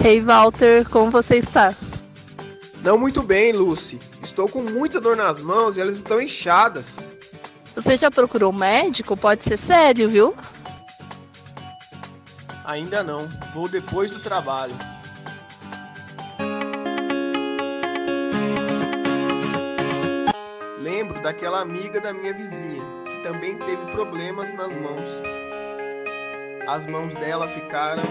Hey Walter, como você está? Não muito bem, Lucy. Estou com muita dor nas mãos e elas estão inchadas. Você já procurou um médico? Pode ser sério, viu? Ainda não. Vou depois do trabalho. Lembro daquela amiga da minha vizinha, que também teve problemas nas mãos. As mãos dela ficaram...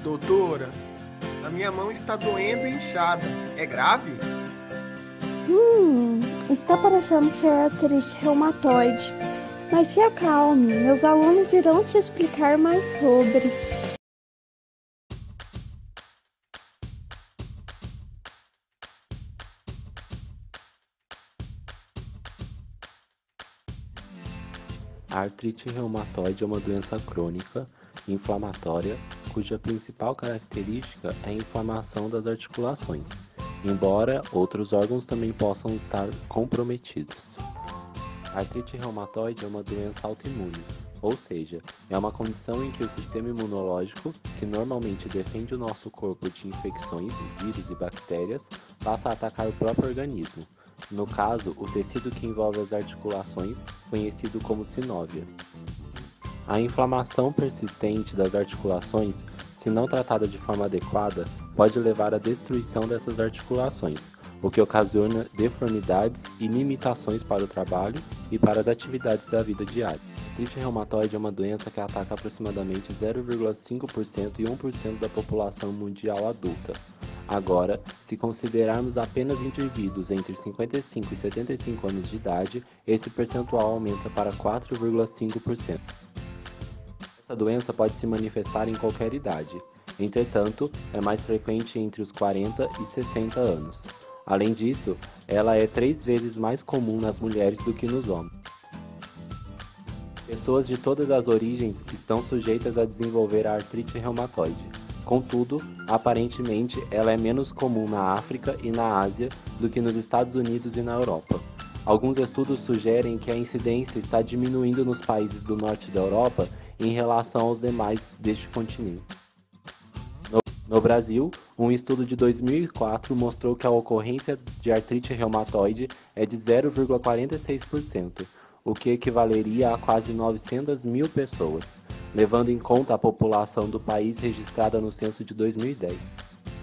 Doutora, a minha mão está doendo e inchada. É grave? Está parecendo ser artrite reumatoide. Mas se acalme, meus alunos irão te explicar mais sobre. A artrite reumatoide é uma doença crônica, inflamatória, cuja principal característica é a inflamação das articulações, embora outros órgãos também possam estar comprometidos. A artrite reumatoide é uma doença autoimune, ou seja, é uma condição em que o sistema imunológico, que normalmente defende o nosso corpo de infecções, vírus e bactérias, passa a atacar o próprio organismo. No caso, o tecido que envolve as articulações, conhecido como sinóvia. A inflamação persistente das articulações, se não tratada de forma adequada, pode levar à destruição dessas articulações, o que ocasiona deformidades e limitações para o trabalho e para as atividades da vida diária. A artrite reumatoide é uma doença que ataca aproximadamente 0,5% e 1% da população mundial adulta. Agora, se considerarmos apenas indivíduos entre 55 e 75 anos de idade, esse percentual aumenta para 4,5%. Essa doença pode se manifestar em qualquer idade, entretanto, é mais frequente entre os 40 e 60 anos. Além disso, ela é 3 vezes mais comum nas mulheres do que nos homens. Pessoas de todas as origens estão sujeitas a desenvolver a artrite reumatoide. Contudo, aparentemente, ela é menos comum na África e na Ásia do que nos Estados Unidos e na Europa. Alguns estudos sugerem que a incidência está diminuindo nos países do norte da Europa em relação aos demais deste continente. No Brasil, um estudo de 2004 mostrou que a ocorrência de artrite reumatoide é de 0,46%, o que equivaleria a quase 900 mil pessoas, levando em conta a população do país registrada no censo de 2010.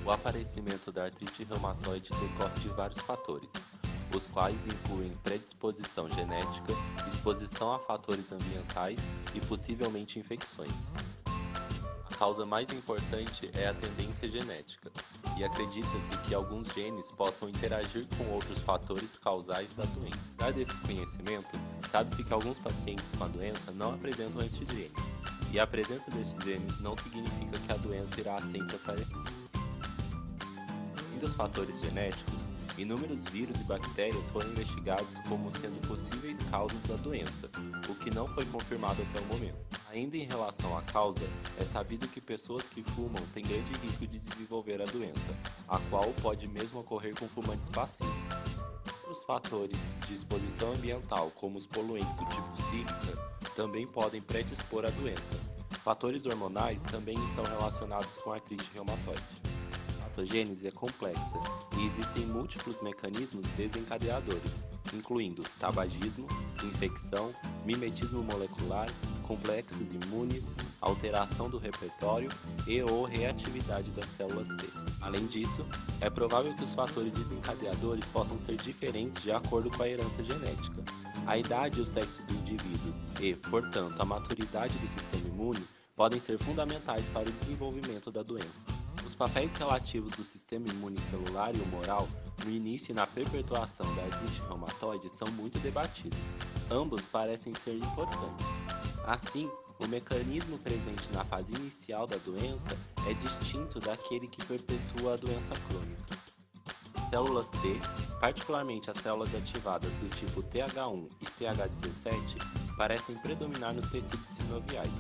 O aparecimento da artrite reumatoide decorre de vários fatores, os quais incluem predisposição genética, exposição a fatores ambientais e possivelmente infecções. A causa mais importante é a tendência genética, e acredita-se que alguns genes possam interagir com outros fatores causais da doença. Dado esse conhecimento, sabe-se que alguns pacientes com a doença não apresentam estes genes, e a presença destes genes não significa que a doença irá sempre aparecer. Além dos fatores genéticos, inúmeros vírus e bactérias foram investigados como sendo possíveis causas da doença, o que não foi confirmado até o momento. Ainda em relação à causa, é sabido que pessoas que fumam têm grande risco de desenvolver a doença, a qual pode mesmo ocorrer com fumantes passivos. Outros fatores de exposição ambiental, como os poluentes do tipo sílica, também podem predispor à doença. Fatores hormonais também estão relacionados com a artrite reumatoide. A patogênese é complexa e existem múltiplos mecanismos desencadeadores, incluindo tabagismo, infecção, mimetismo molecular, complexos imunes, alteração do repertório e/ou reatividade das células T. Além disso, é provável que os fatores desencadeadores possam ser diferentes de acordo com a herança genética. A idade e o sexo do indivíduo e, portanto, a maturidade do sistema imune podem ser fundamentais para o desenvolvimento da doença. Os papéis relativos do sistema imune celular e humoral no início e na perpetuação da artrite reumatoide são muito debatidos. Ambos parecem ser importantes. Assim, o mecanismo presente na fase inicial da doença é distinto daquele que perpetua a doença crônica. Células T, particularmente as células ativadas do tipo TH1 e TH17, parecem predominar nos tecidos sinoviais.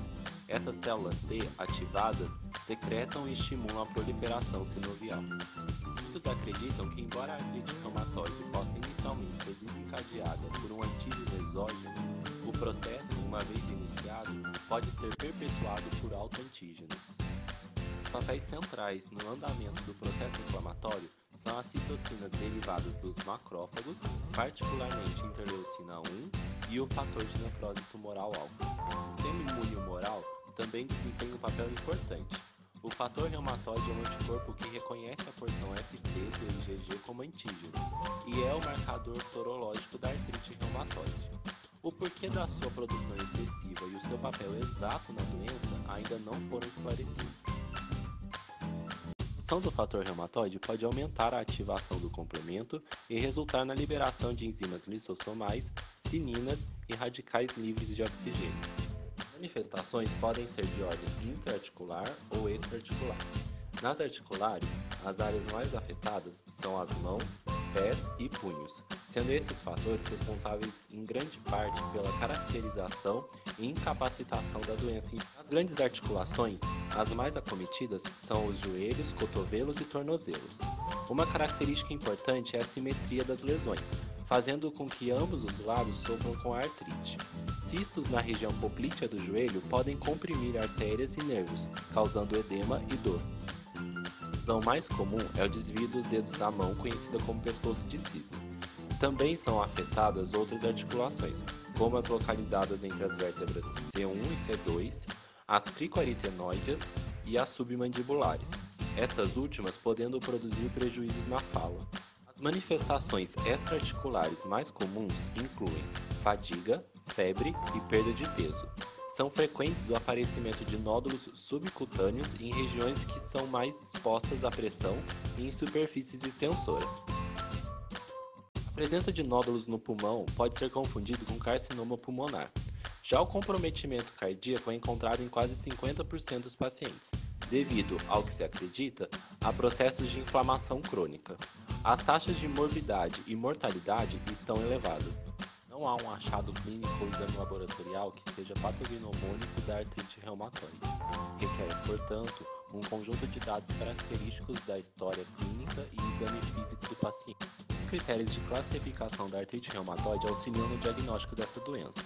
Essas células T ativadas secretam e estimulam a proliferação sinovial. Muitos acreditam que, embora a artrite reumatoide possa inicialmente ser desencadeada por um antígeno exógeno, o processo, uma vez iniciado, pode ser perpetuado por autoantígenos. Os papéis centrais no andamento do processo inflamatório são as citocinas derivadas dos macrófagos, particularmente interleucina 1 e o fator de necrose tumoral alfa. O sistema imune humoral também desempenha um papel importante. O fator reumatoide é um anticorpo que reconhece a porção FC do IgG como antígeno e é o marcador sorológico da artrite reumatoide. O porquê da sua produção excessiva e o seu papel exato na doença ainda não foram esclarecidos. A ação do fator reumatoide pode aumentar a ativação do complemento e resultar na liberação de enzimas lisossomais, cininas e radicais livres de oxigênio. As manifestações podem ser de ordem intraarticular ou extraarticular. Nas articulares, as áreas mais afetadas são as mãos, pés e punhos, sendo esses fatores responsáveis em grande parte pela caracterização e incapacitação da doença. Nas grandes articulações, as mais acometidas são os joelhos, cotovelos e tornozelos. Uma característica importante é a simetria das lesões, fazendo com que ambos os lados sofram com a artrite. Cistos na região poplítea do joelho podem comprimir artérias e nervos, causando edema e dor. A lesão mais comum é o desvio dos dedos da mão, conhecida como pescoço de cisne. Também são afetadas outras articulações, como as localizadas entre as vértebras C1 e C2, as cricoaritenoides e as submandibulares, estas últimas podendo produzir prejuízos na fala. As manifestações extraarticulares mais comuns incluem fadiga, febre e perda de peso. São frequentes o aparecimento de nódulos subcutâneos em regiões que são mais expostas à pressão e em superfícies extensoras. A presença de nódulos no pulmão pode ser confundido com carcinoma pulmonar. Já o comprometimento cardíaco é encontrado em quase 50% dos pacientes, devido, ao que se acredita, a processos de inflamação crônica. As taxas de morbidade e mortalidade estão elevadas. Não há um achado clínico ou exame laboratorial que seja patognomônico da artrite reumatoide. Requer, portanto, um conjunto de dados característicos da história clínica e exame físico do paciente. Os critérios de classificação da artrite reumatoide auxiliam no diagnóstico dessa doença.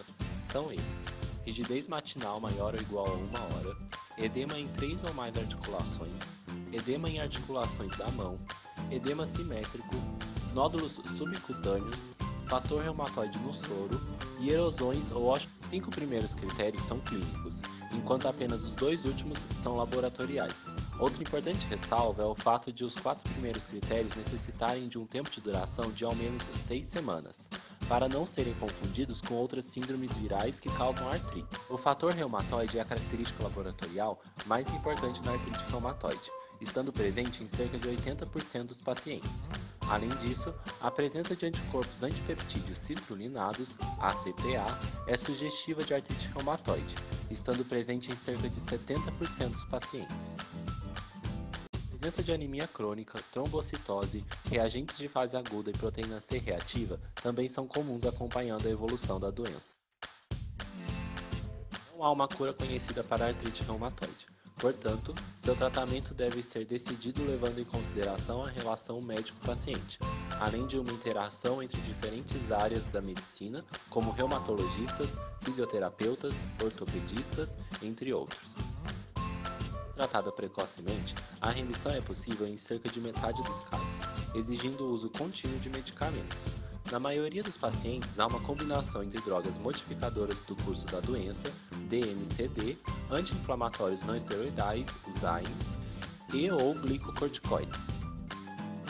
São eles: rigidez matinal maior ou igual a 1 hora, edema em 3 ou mais articulações, edema em articulações da mão, edema simétrico, nódulos subcutâneos, fator reumatoide no soro e erosões ou ósseos. Os 5 primeiros critérios são clínicos, enquanto apenas os 2 últimos são laboratoriais. Outra importante ressalva é o fato de os 4 primeiros critérios necessitarem de um tempo de duração de ao menos 6 semanas, para não serem confundidos com outras síndromes virais que causam artrite. O fator reumatoide é a característica laboratorial mais importante na artrite reumatoide, estando presente em cerca de 80% dos pacientes. Além disso, a presença de anticorpos antipeptídeos citrulinados, ACPA, é sugestiva de artrite reumatoide, estando presente em cerca de 70% dos pacientes. A presença de anemia crônica, trombocitose, reagentes de fase aguda e proteína C reativa também são comuns acompanhando a evolução da doença. Não há uma cura conhecida para a artrite reumatoide. Portanto, seu tratamento deve ser decidido levando em consideração a relação médico-paciente, além de uma interação entre diferentes áreas da medicina, como reumatologistas, fisioterapeutas, ortopedistas, entre outros. Tratada precocemente, a remissão é possível em cerca de metade dos casos, exigindo o uso contínuo de medicamentos. Na maioria dos pacientes, há uma combinação entre drogas modificadoras do curso da doença, DMCD, anti-inflamatórios não esteroidais, os AINES, e ou glicocorticoides.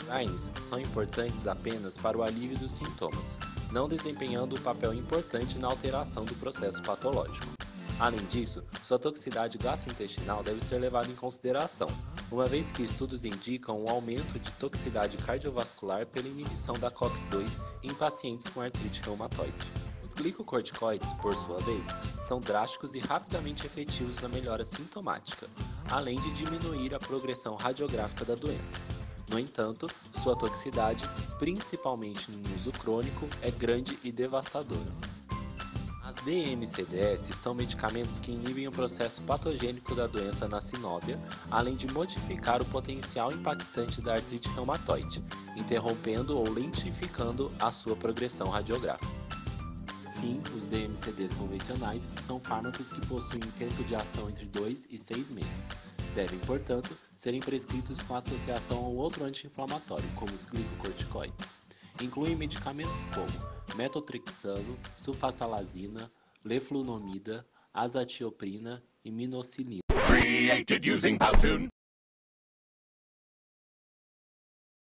Os AINES são importantes apenas para o alívio dos sintomas, não desempenhando um papel importante na alteração do processo patológico. Além disso, sua toxicidade gastrointestinal deve ser levada em consideração, uma vez que estudos indicam um aumento de toxicidade cardiovascular pela inibição da COX-2 em pacientes com artrite reumatoide. Os glicocorticoides, por sua vez, são drásticos e rapidamente efetivos na melhora sintomática, além de diminuir a progressão radiográfica da doença. No entanto, sua toxicidade, principalmente no uso crônico, é grande e devastadora. As DMCDS são medicamentos que inibem o processo patogênico da doença na sinóvia, além de modificar o potencial impactante da artrite reumatoide, interrompendo ou lentificando a sua progressão radiográfica. O fim, os DMCDs convencionais são fármacos que possuem tempo de ação entre 2 e 6 meses. Devem, portanto, serem prescritos com associação a um outro anti-inflamatório, como os glicocorticoides. Incluem medicamentos como metotrexano, sulfasalazina, leflunomida, azatioprina e minocilina.